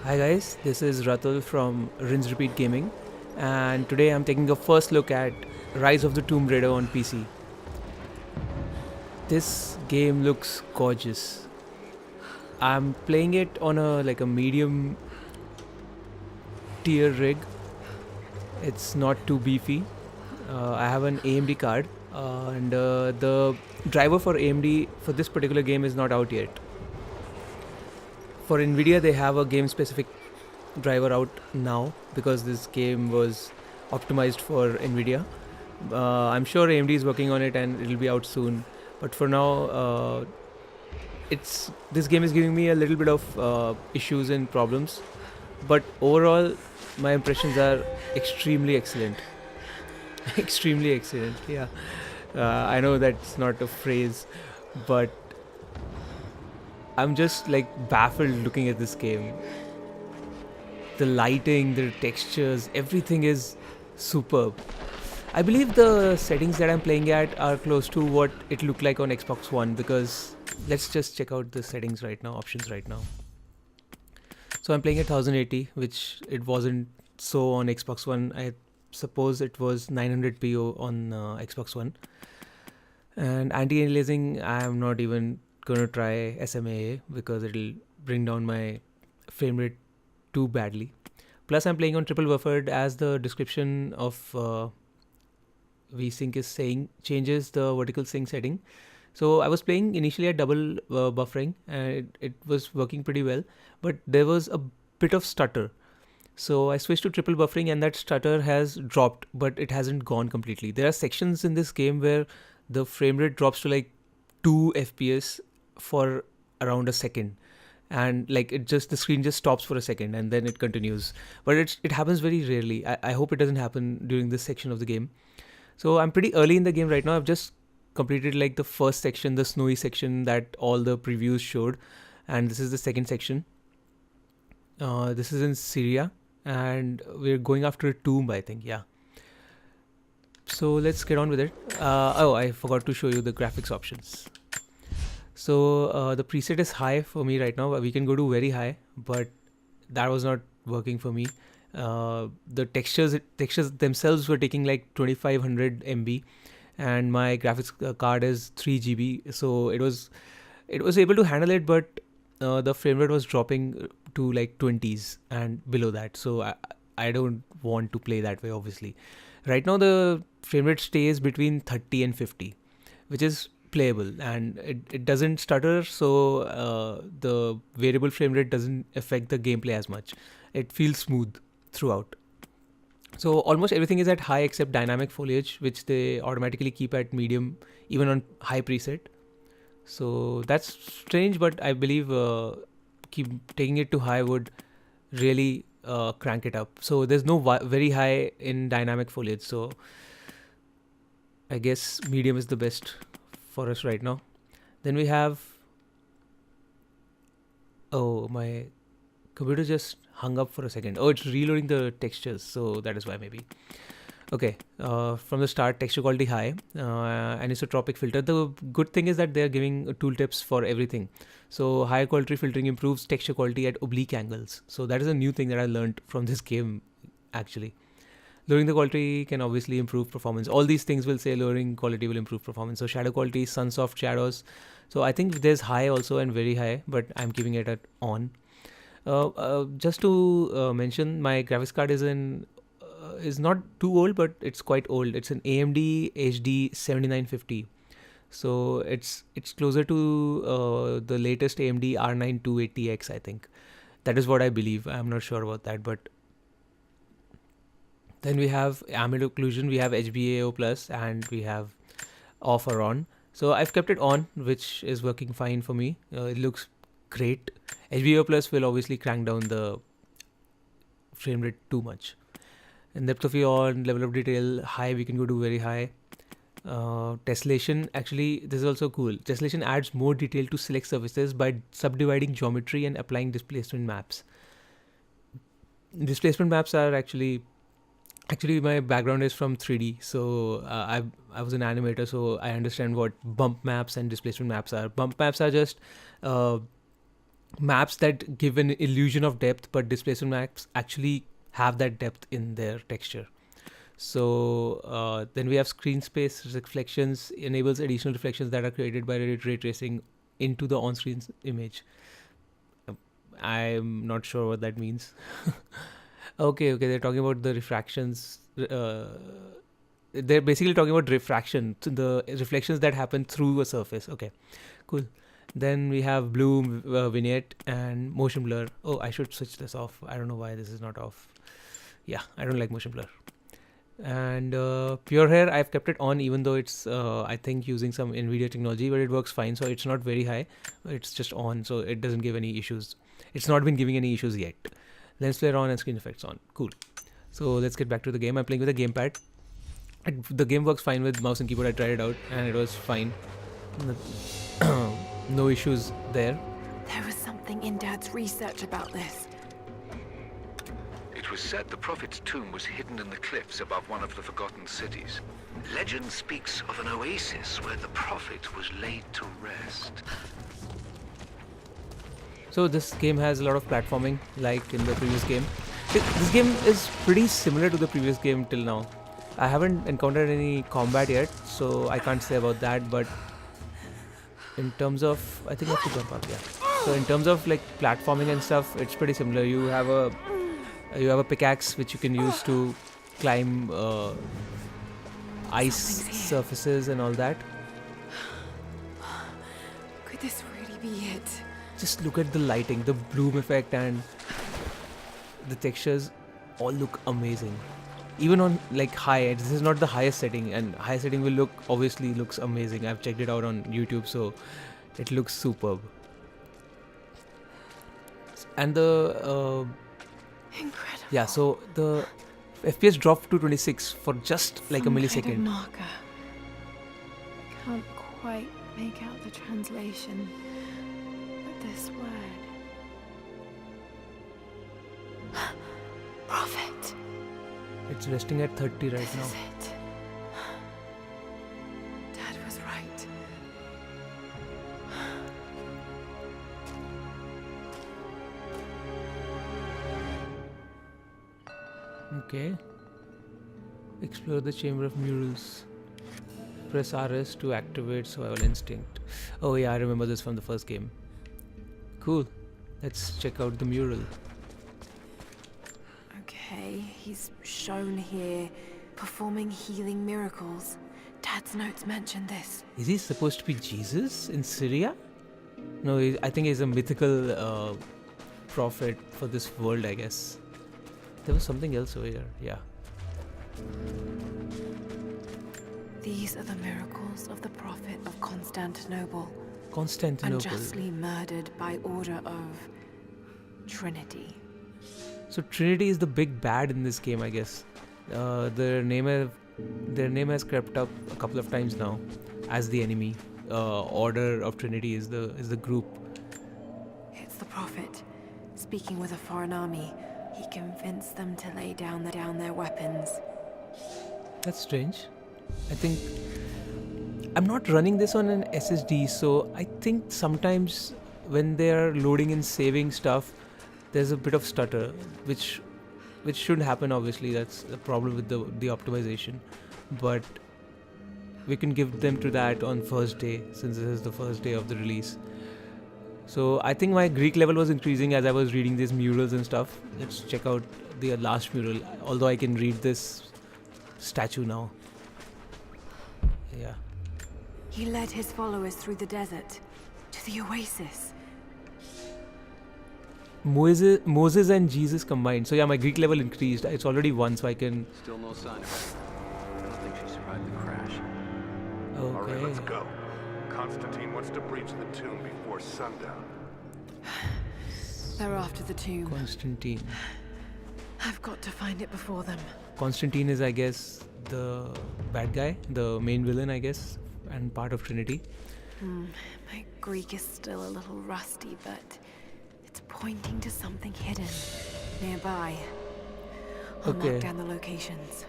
Hi guys, this is Ratul from Rinse Repeat Gaming, and today I'm taking a first look at Rise of the Tomb Raider on PC. This game looks gorgeous. I'm playing it on a medium tier rig. It's not too beefy. I have an AMD card, and the driver for AMD for this particular game is not out yet. For Nvidia, they have a game specific driver out now because this game was optimized for Nvidia. I'm sure AMD is working on it and it'll be out soon. But for now, it's this game is giving me a little bit of issues and problems. But overall, my impressions are extremely excellent. Extremely excellent. Yeah, I know that's not a phrase, but I'm just like baffled looking at this game. The lighting, the textures, everything is superb. I believe the settings that I'm playing at are close to what it looked like on Xbox One because let's just check out the settings right now, options right now. So I'm playing at 1080, which it wasn't so on Xbox One. I suppose it was 900p on Xbox One. And anti-aliasing, I'm not even gonna try SMAA because it'll bring down my frame rate too badly. Plus, I'm playing on triple buffered as the description of VSync is saying changes the vertical sync setting. So I was playing initially at double buffering and it was working pretty well, but there was a bit of stutter. So I switched to triple buffering and that stutter has dropped, but it hasn't gone completely. There are sections in this game where the frame rate drops to like 2 FPS for around a second, and like the screen just stops for a second and then it continues, but it happens very rarely. I hope it doesn't happen during this section of the game. So I'm pretty early in the game right now. I've just completed like the first section, the snowy section that all the previews showed, and this is the second section. This is in Syria and we're going after a tomb, I think. Yeah, so let's get on with it. I forgot to show you the graphics options. So the preset is high for me right now. We can go to very high, but that was not working for me. The textures themselves were taking like 2500 MB, and my graphics card is 3 GB, so it was able to handle it, but the frame rate was dropping to like 20s and below that. So I don't want to play that way, obviously. Right now the frame rate stays between 30 and 50, which is playable, and it doesn't stutter, so the variable frame rate doesn't affect the gameplay as much. It feels smooth throughout. So almost everything is at high except dynamic foliage, which they automatically keep at medium even on high preset. So that's strange, but I believe keep taking it to high would really crank it up. So there's no very high in dynamic foliage, so I guess medium is the best for us right now. Then we have, oh, my computer just hung up for a second. Oh, it's reloading the textures, so that is why maybe. Okay, from the start, texture quality high, anisotropic filter. The good thing is that they are giving tooltips for everything. So high quality filtering improves texture quality at oblique angles. So that is a new thing that I learned from this game, actually. Lowering the quality can obviously improve performance. All these things will say lowering quality will improve performance. So shadow quality, sunsoft shadows. So I think there's high also and very high, but I'm keeping it at on. Just to mention, my graphics card is not too old, but it's quite old. It's an AMD HD 7950. So it's closer to the latest AMD R9 280X, I think. That is what I believe. I'm not sure about that, but then we have ambient occlusion, we have HBAO plus, and we have off or on. So I've kept it on, which is working fine for me. It looks great. HBAO plus will obviously crank down the frame rate too much. And depth of field, level of detail, high, we can go to very high. Tessellation, actually, this is also cool. Tessellation adds more detail to select surfaces by subdividing geometry and applying displacement maps. Displacement maps are actually my background is from 3D, so I was an animator, so I understand what bump maps and displacement maps are. Bump maps are just maps that give an illusion of depth, but displacement maps actually have that depth in their texture. So then we have screen space reflections, enables additional reflections that are created by ray tracing into the on-screen image. I'm not sure what that means. Okay, they're talking about the refractions. They're basically talking about refraction, the reflections that happen through a surface. Okay, cool. Then we have blue vignette and motion blur. Oh, I should switch this off. I don't know why this is not off. Yeah, I don't like motion blur. And pure hair, I've kept it on even though it's I think using some NVIDIA technology, but it works fine. So it's not very high. It's just on, so it doesn't give any issues. It's not been giving any issues yet. Lens flare on and screen effects on. Cool. So let's get back to the game. I'm playing with a gamepad. The game works fine with mouse and keyboard. I tried it out and it was fine. No issues there. There was something in Dad's research about this. It was said the Prophet's tomb was hidden in the cliffs above one of the forgotten cities. Legend speaks of an oasis where the Prophet was laid to rest. So this game has a lot of platforming like in the previous game. This game is pretty similar to the previous game till now. I haven't encountered any combat yet, so I can't say about that, but in terms of, I think I have to jump up, yeah. So in terms of like platforming and stuff, it's pretty similar. You have a pickaxe which you can use to climb ice surfaces and all that. Could this really be it? Just look at the lighting, the bloom effect and the textures all look amazing. Even on like high, this is not the highest setting, and high setting will obviously looks amazing. I've checked it out on YouTube, so it looks superb. And the incredible. Yeah, so the FPS dropped to 26 for just like a millisecond. Kind of marker. Can't quite make out the translation, but this word. Prophet. It's resting at 30 right This now. is it. Dad was right. Okay. Explore the chamber of murals. Press RS to activate survival instinct. Oh yeah, I remember this from the first game. Cool. Let's check out the mural. Okay, he's shown here performing healing miracles. Dad's notes mention this. Is he supposed to be Jesus in Syria? No, I think he's a mythical prophet for this world, I guess. There was something else over here, yeah. These are the miracles of the Prophet of Constantinople. Constantinople. Unjustly murdered by order of Trinity. So Trinity is the big bad in this game, I guess. Their name has crept up a couple of times now as the enemy. Order of Trinity is the group. It's the Prophet speaking with a foreign army. He convinced them to lay down their weapons. That's strange. I think I'm not running this on an SSD, so I think sometimes when they are loading and saving stuff, there's a bit of stutter, which shouldn't happen. Obviously, that's the problem with the optimization. But we can give them to that on first day, since this is the first day of the release. So I think my Greek level was increasing as I was reading these murals and stuff. Let's check out the last mural. Although I can read this statue now. Yeah. He led his followers through the desert to the oasis. Moses and Jesus combined. So yeah, my Greek level increased. It's already 1, so I can... Still no sign of her. I don't think she survived the crash. Okay. All right, let's go. Constantine wants to breach the tomb before sundown. They're after the tomb. Constantine. I've got to find it before them. Constantine is, I guess, the bad guy, the main villain, I guess, and part of Trinity. My Greek is still a little rusty, but it's pointing to something hidden nearby. I'll Okay. mark down the locations.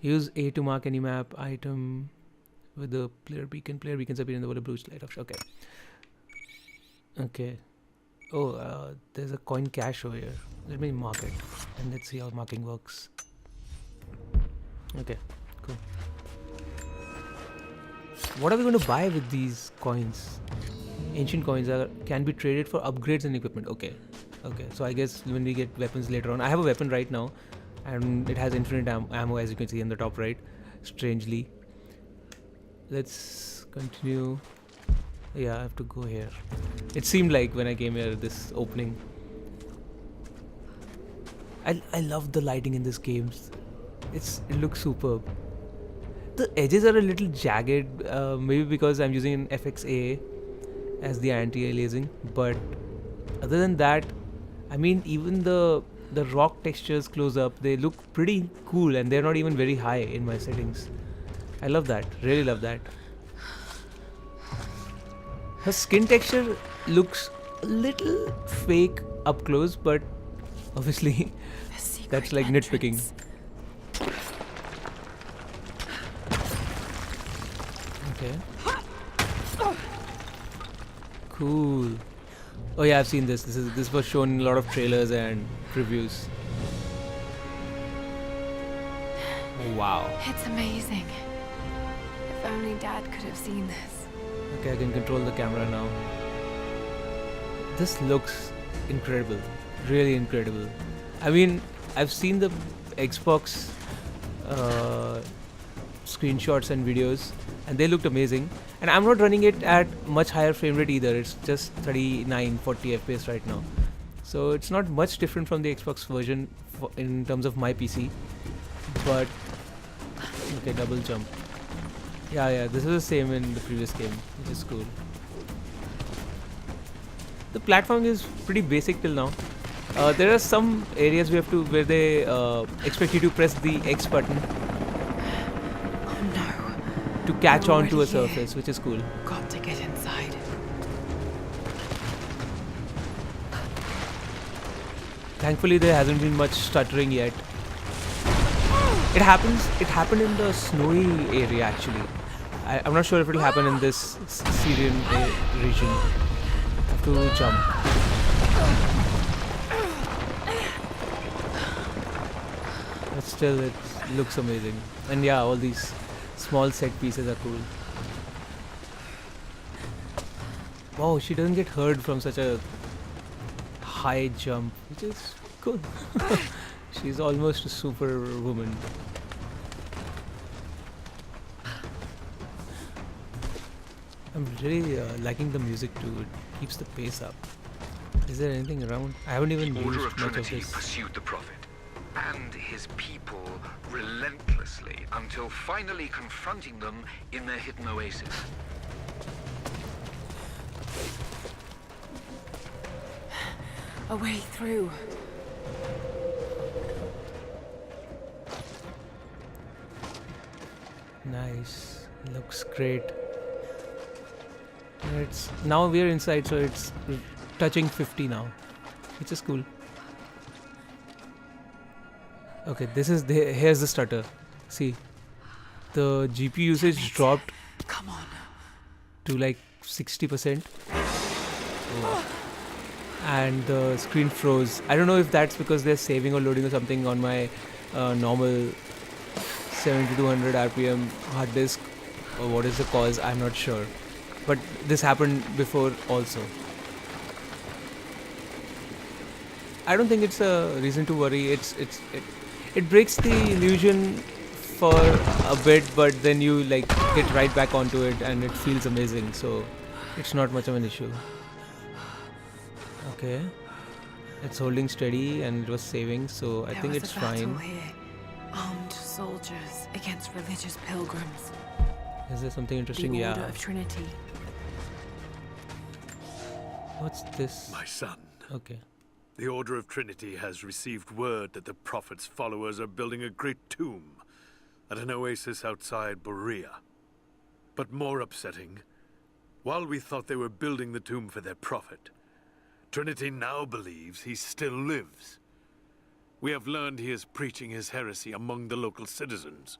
Use A to mark any map, item, with the player beacon. Player beacons appear in the blue light of. Okay. Okay. Oh, there's a coin cache over here. Let me mark it, and let's see how marking works. Okay, cool. What are we going to buy with these coins? Ancient coins can be traded for upgrades and equipment. Okay, okay. So I guess when we get weapons later on, I have a weapon right now, and it has infinite ammo, as you can see in the top right. Strangely. Let's continue. Yeah, I have to go here. It seemed like when I came here, this opening. I love the lighting in this game. It looks superb. The edges are a little jagged, maybe because I'm using an FXAA as the anti-aliasing. But other than that, I mean, even the rock textures close up, they look pretty cool, and they're not even very high in my settings. I love that. Really love that. Her skin texture looks a little fake up close, but obviously that's like nitpicking. Okay. Cool. Oh yeah, I've seen this. This was shown in a lot of trailers and previews. Oh, wow. It's amazing. If only Dad could have seen this. Okay, I can control the camera now. This looks incredible. Really incredible. I mean, I've seen the Xbox screenshots and videos, and they looked amazing. And I'm not running it at much higher frame rate either. It's just 39, 40 FPS right now. So it's not much different from the Xbox version in terms of my PC. But, okay, double jump. Yeah, this is the same in the previous game, which is cool. The platform is pretty basic till now. There are some areas where they expect you to press the X button Oh no. to catch We're on to a already here. surface, which is cool. Got to get inside. Thankfully, there hasn't been much stuttering yet. It happened in the snowy area actually. I'm not sure if it'll happen in this Syrian region. I have to jump. But still, it looks amazing. And yeah, all these small set pieces are cool. Wow, she doesn't get hurt from such a high jump, which is cool. She's almost a superwoman. I'm really liking the music too. It keeps the pace up. Is there anything around? I haven't even The Order used of much of Trinity this. pursued the Prophet and his people relentlessly until finally confronting them in their hidden oasis. A way through. Nice. Looks great. It's now we're inside, so it's touching 50 now, which is cool. Okay, here's the stutter. See, the GPU usage dropped Come on. to like 60%, and the screen froze. I don't know if that's because they're saving or loading or something on my normal 7200 RPM hard disk, or what is the cause. I'm not sure, but this happened before also. I don't think it's a reason to worry. It breaks the illusion for a bit, but then you like get right back onto it and it feels amazing, so it's not much of an issue. Okay, it's holding steady and it was saving, so I think it's There was a battle fine. here. Armed soldiers against religious pilgrims. Is there something interesting? The Order Yeah. of Trinity. What's this? My son, Okay. the Order of Trinity has received word that the Prophet's followers are building a great tomb at an oasis outside Berea. But more upsetting, while we thought they were building the tomb for their Prophet, Trinity now believes he still lives. We have learned he is preaching his heresy among the local citizens.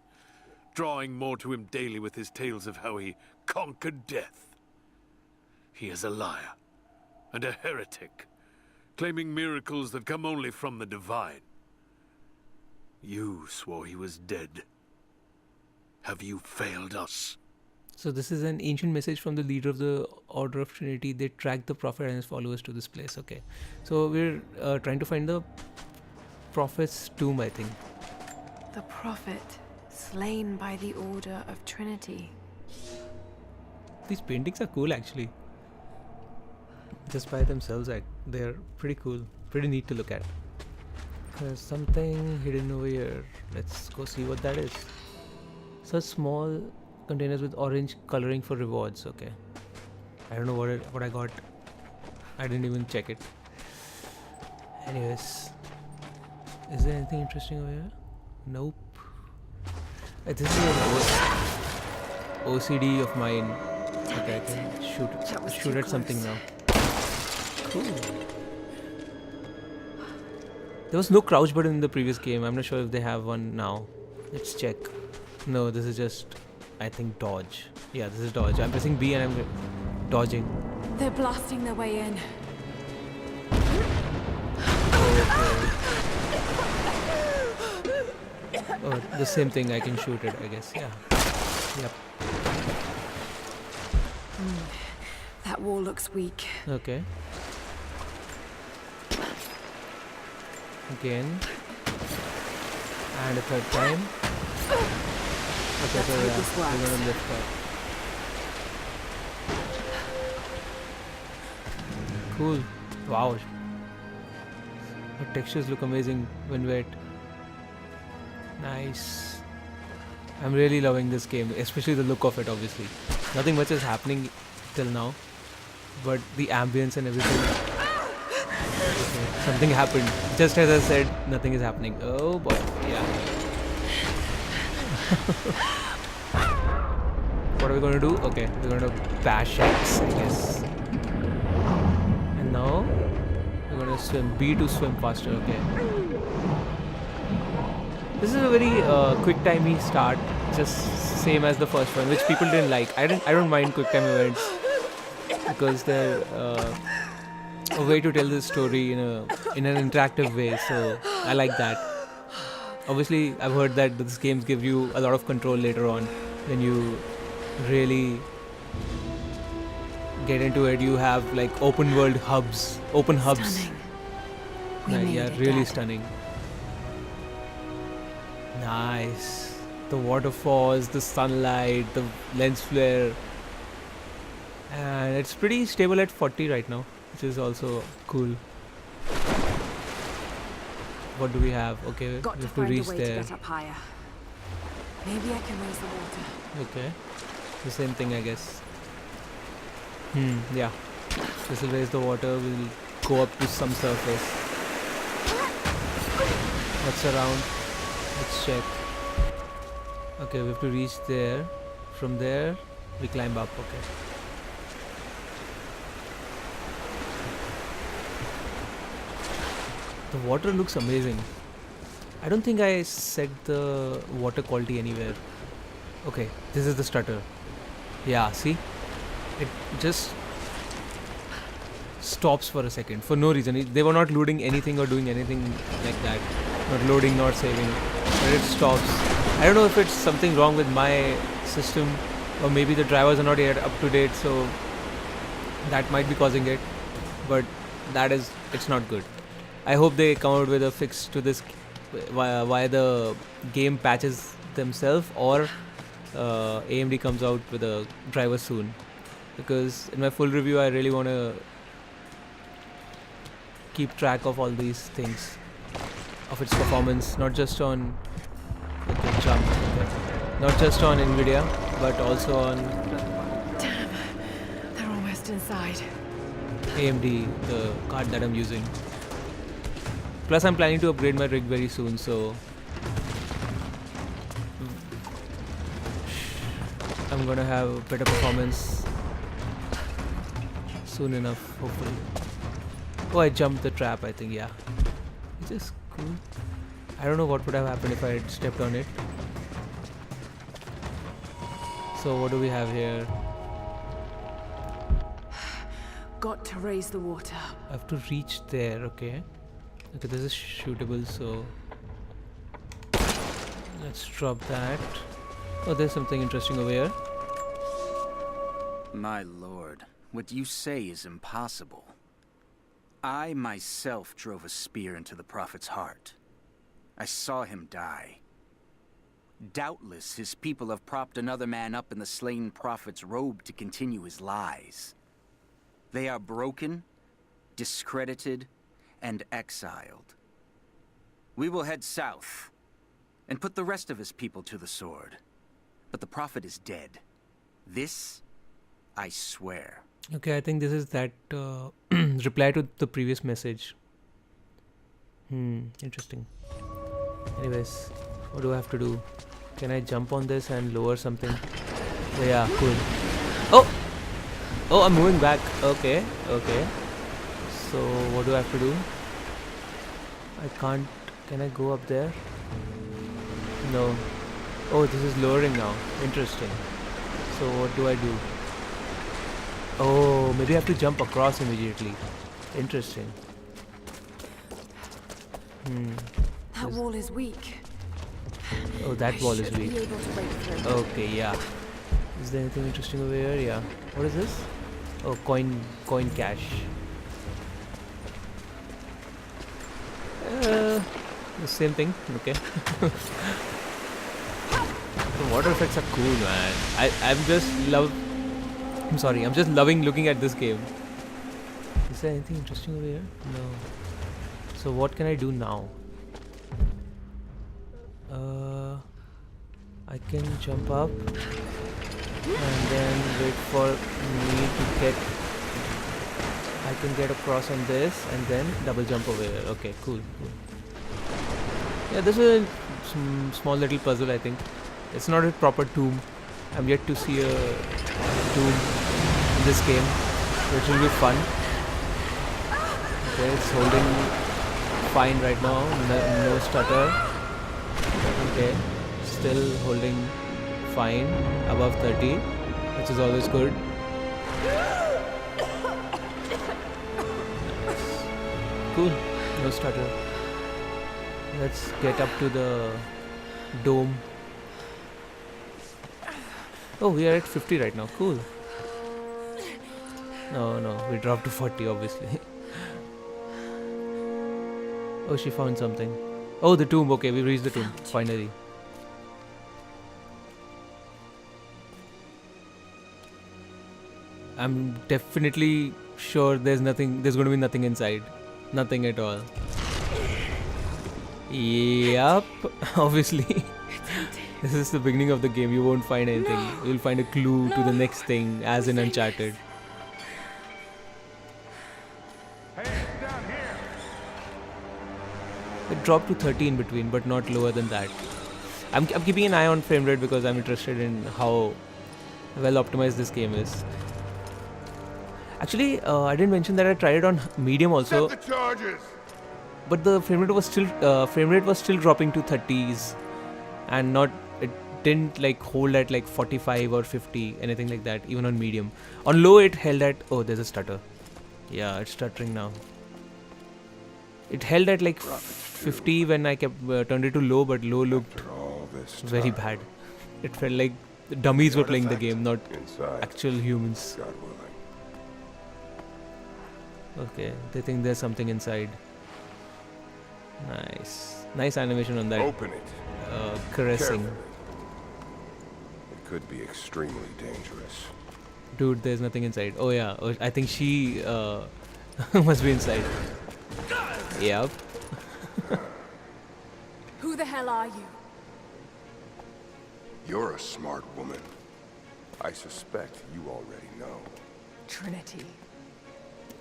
drawing more to him daily with his tales of how he conquered death. He is a liar and a heretic, claiming miracles that come only from the divine. You swore he was dead. Have you failed us? So this is an ancient message from the leader of the Order of Trinity. They tracked the Prophet and his followers to this place. Okay. So we're trying to find the Prophet's tomb, I think. The Prophet, slain by the Order of Trinity. These paintings are cool actually. Just by themselves, they're pretty cool. Pretty neat to look at. There's something hidden over here. Let's go see what that is. Such small containers with orange coloring for rewards. Okay. I don't know what I got. I didn't even check it. Anyways. Is there anything interesting over here? Nope. This is an OCD of mine. Okay, I can shoot at something now. Cool. There was no crouch button in the previous game. I'm not sure if they have one now. Let's check. No, this is just, I think, dodge. Yeah, this is dodge. I'm pressing B and I'm dodging. They're blasting their way in. Oh, the same thing. I can shoot it, I guess. Yeah. Yep. That wall looks weak. Okay. Again. And a third time. Okay, so yeah, this we're works. gonna lift up. Cool. Wow. The textures look amazing when wet. Nice. I'm really loving this game, especially the look of it, obviously. Nothing much is happening till now, but the ambience and everything. Okay, something happened. Just as I said, nothing is happening. Oh boy, yeah. What are we going to do? Okay, we're going to bash X, I guess. And now, we're going to swim. B to swim faster, okay. This is a very quick timey start, just same as the first one, which people didn't like. I don't mind quick time events because they're a way to tell the story in an interactive way. So I like that. Obviously, I've heard that these games give you a lot of control later on when you really get into it. You have like open hubs. Stunning. We Yeah, made it, really Dad. stunning. Nice. The waterfalls, the sunlight, the lens flare. And it's pretty stable at 40 right now, which is also cool. What do we have? Okay, Got we to have to find a reach way there. to get up higher. Maybe I can raise the water. Okay. The same thing, I guess. Yeah. This will raise the water. We'll go up to some surface. What's around? Let's check. Okay, we have to reach there. From there, we climb up. Okay. The water looks amazing. I don't think I set the water quality anywhere. Okay, this is the stutter. Yeah, see? It just stops for a second for no reason. They were not loading anything or doing anything like that. Not loading, not saving. But it stops. I don't know if it's something wrong with my system or maybe the drivers are not yet up to date, so that might be causing it. But it's not good. I hope they come out with a fix to this via the game patches themselves, or AMD comes out with a driver soon, because in my full review I really want to keep track of all these things, of its performance, not just on not just on Nvidia, but also on Damn, they're almost inside. AMD, the card that I'm using. Plus I'm planning to upgrade my rig very soon, so I'm gonna have better performance soon enough, hopefully. Oh, I jumped the trap, I think, yeah. Which is cool. I don't know what would have happened if I had stepped on it. So what do we have here? Got to raise the water. I have to reach there. Okay. Okay, this is shootable, so let's drop that. Oh, there's something interesting over here. My lord, what you say is impossible. I myself drove a spear into the Prophet's heart. I saw him die. Doubtless his people have propped another man up in the slain Prophet's robe to continue his lies. They are broken, discredited, and exiled. We will head south and put the rest of his people to the sword. But the Prophet is dead. This, I swear. Okay, I think this is that reply to the previous message. Interesting. Anyways, what do I have to do? Can I jump on this and lower something? Oh, yeah, cool. Oh! Oh, I'm moving back. Okay, okay. So, what do I have to do? I can't... Can I go up there? No. Oh, this is lowering now. Interesting. So, what do I do? Oh, maybe I have to jump across immediately. Interesting. That wall is weak. Oh, that wall is Should weak. be able to break through. Okay, yeah. Is there anything interesting over here? Yeah. What is this? Oh, coin cache. The same thing. Okay. The water effects are cool, man. I'm just loving looking at this game. Is there anything interesting over here? No. So what can I do now? I can jump up and then wait for me to get... I can get across on this and then double jump over here. Okay, cool. Yeah, this is a small little puzzle, I think. It's not a proper tomb. I'm yet to see a tomb in this game, which will be fun. Okay, it's holding fine right now. No stutter. Okay, still holding fine above 30, which is always good. Cool, no stutter. Let's get up to the dome. Oh, we are at 50 right now. Cool. No, we dropped to 40 obviously. Oh, she found something. Oh, the tomb. Okay, we reached the tomb finally. I'm definitely sure there's going to be nothing inside. Nothing at all. Yup, obviously. This is the beginning of the game. You won't find anything. You'll find a clue to the next thing, as in Uncharted. It dropped to 30 in between, but not lower than that. I'm keeping an eye on frame rate because I'm interested in how well optimized this game is. Actually, I didn't mention that I tried it on medium also. Set the charges. But the frame rate was still dropping to 30s, and it didn't like hold at like 45 or 50, anything like that, even on medium. On low it held at... Oh, there's a stutter. Yeah, it's stuttering now. It held at like 50 when I turned it to low, but low looked very bad. It felt like the dummies were playing the game, not actual humans. Okay, they think there's something inside. Nice animation on that. Open it. Caressing. Carefully. It could be extremely dangerous. Dude, there's nothing inside. Oh yeah, I think she must be inside. Yep. Who the hell are you? You're a smart woman. I suspect you already know. Trinity.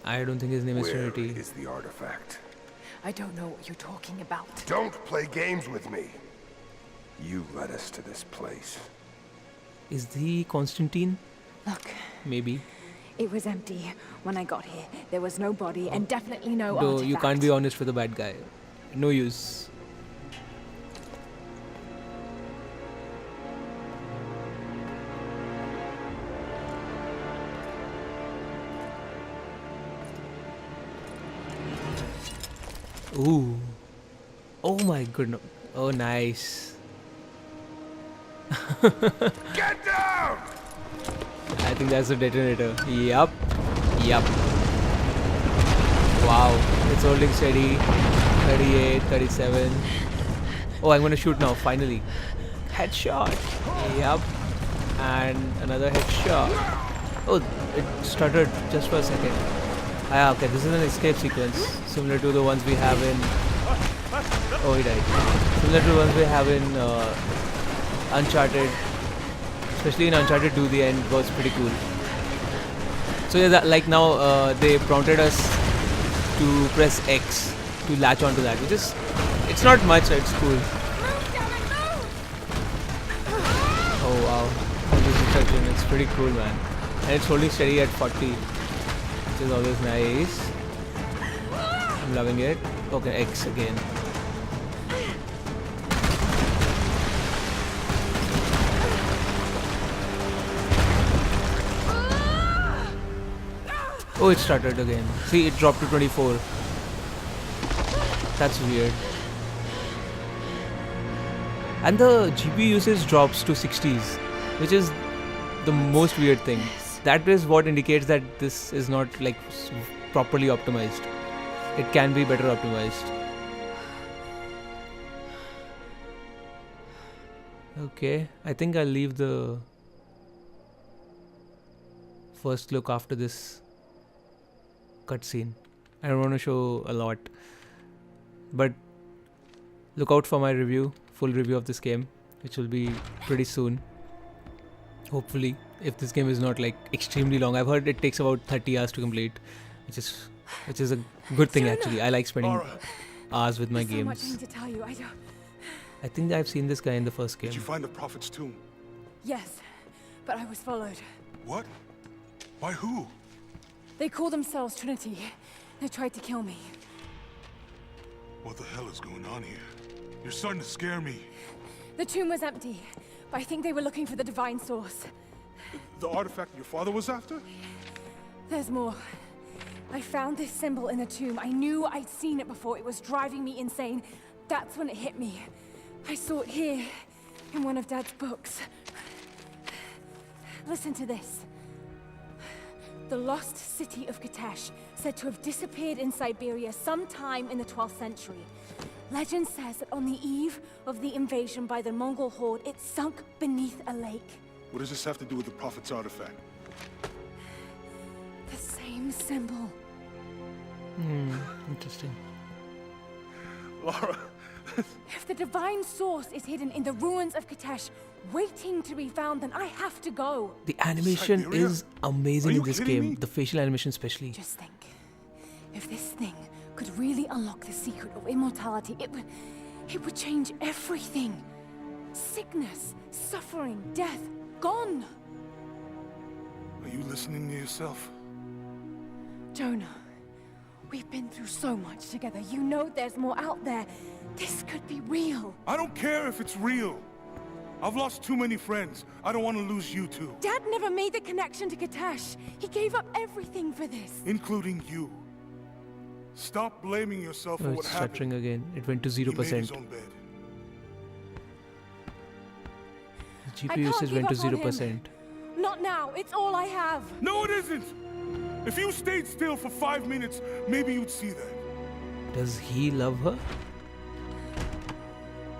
I don't think his name is Where Trinity. is the artifact? I don't know what you're talking about. Don't play games with me. You led us to this place. Is he Constantine? Look, Maybe. it was empty when I got here. There was no body and definitely no Though artifact. you can't be honest with a bad guy. No use. Ooh. Oh my goodness. Oh, nice. Get down! I think that's the detonator. Yup. Yup. Wow. It's holding steady. 38, 37. Oh, I'm gonna shoot now, finally. Headshot. Yup. And another headshot. Oh, it stuttered just for a second. Ah, okay, this is an escape sequence. Similar to the ones we have in... Oh, he died. Similar to the ones we have in Uncharted. Especially in Uncharted 2, the end was pretty cool. So yeah, like now they prompted us to press X to latch onto that, which is... It's not much, it's cool. Oh wow, this instruction, it's pretty cool, man. And it's holding steady at 40, which is always nice. I'm loving it. Okay, X again. Oh, it started again. See, it dropped to 24. That's weird. And the GPU usage drops to 60s, which is the most weird thing. That is what indicates that this is not like properly optimized. It can be better optimized. Okay, I think I'll leave the first look after this cutscene. I don't want to show a lot, but look out for my review, full review of this game, which will be pretty soon. Hopefully, if this game is not like extremely long. I've heard it takes about 30 hours to complete, which is a good thing actually. I like spending hours with my There's so much I games. need to tell you. I think I've seen this guy in the first game. Did you find the Prophet's tomb? Yes, but I was followed. What? By who? They call themselves Trinity. They tried to kill me. What the hell is going on here? You're starting to scare me. The tomb was empty, but I think they were looking for the divine source. The artifact your father was after? There's more. I found this symbol in the tomb. I knew I'd seen it before. It was driving me insane. That's when it hit me. I saw it here, in one of Dad's books. Listen to this. The lost city of Kitezh, said to have disappeared in Siberia sometime in the 12th century. Legend says that on the eve of the invasion by the Mongol horde, it sunk beneath a lake. What does this have to do with the Prophet's artifact? The same symbol. Interesting. Lara, If the divine source is hidden in the ruins of Kitezh, waiting to be found, then I have to go. The animation Siberia? is amazing Are you in this kidding game. me? The facial animation especially. Just think, if this thing could really unlock the secret of immortality, it would change everything. Sickness, suffering, death, gone. are you listening to yourself? Jonah, we've been through so much together. You know there's more out there. This could be real. I don't care if it's real. I've lost too many friends. I don't want to lose you too. Dad never made the connection to Kitezh. He gave up everything for this. Including you. Stop blaming yourself for Oh, what it's happened. stuttering again. It went to He made his 0%. own bed. The I GPU can't usage went to give up on him. 0%. Not now. It's all I have. No, it isn't! If you stayed still for 5 minutes, maybe you'd see that. Does he love her?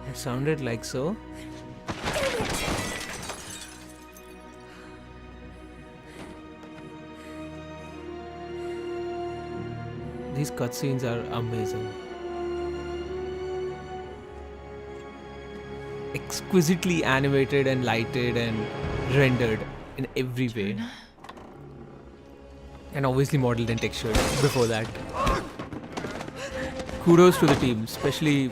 It sounded like so. These cutscenes are amazing. Exquisitely animated and lighted and rendered in every way. And obviously modeled and textured before that. Kudos to the team, especially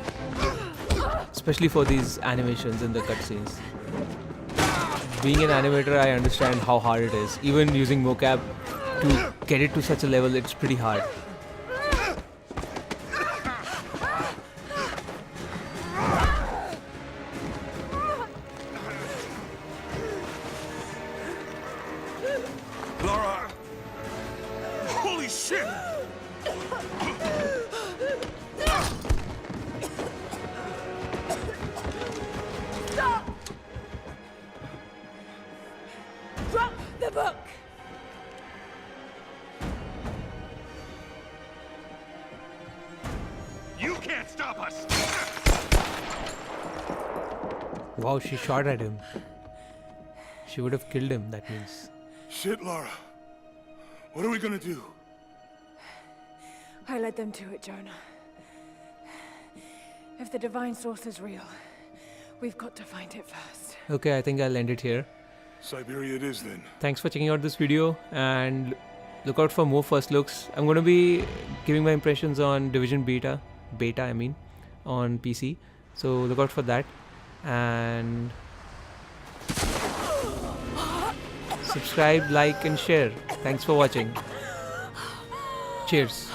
for these animations and the cutscenes. Being an animator, I understand how hard it is. Even using mocap to get it to such a level, it's pretty hard. Lara! Holy shit! stop us! Wow, she shot at him. She would have killed him, that means. Shit, Lara. What are we gonna do? I led them to it, Jonah. If the divine source is real, we've got to find it first. Okay, I think I'll end it here. Siberia it is then. Thanks for checking out this video and look out for more first looks. I'm going to be giving my impressions on Division Beta I mean, on PC. So look out for that. And subscribe, like and share. Thanks for watching. Cheers.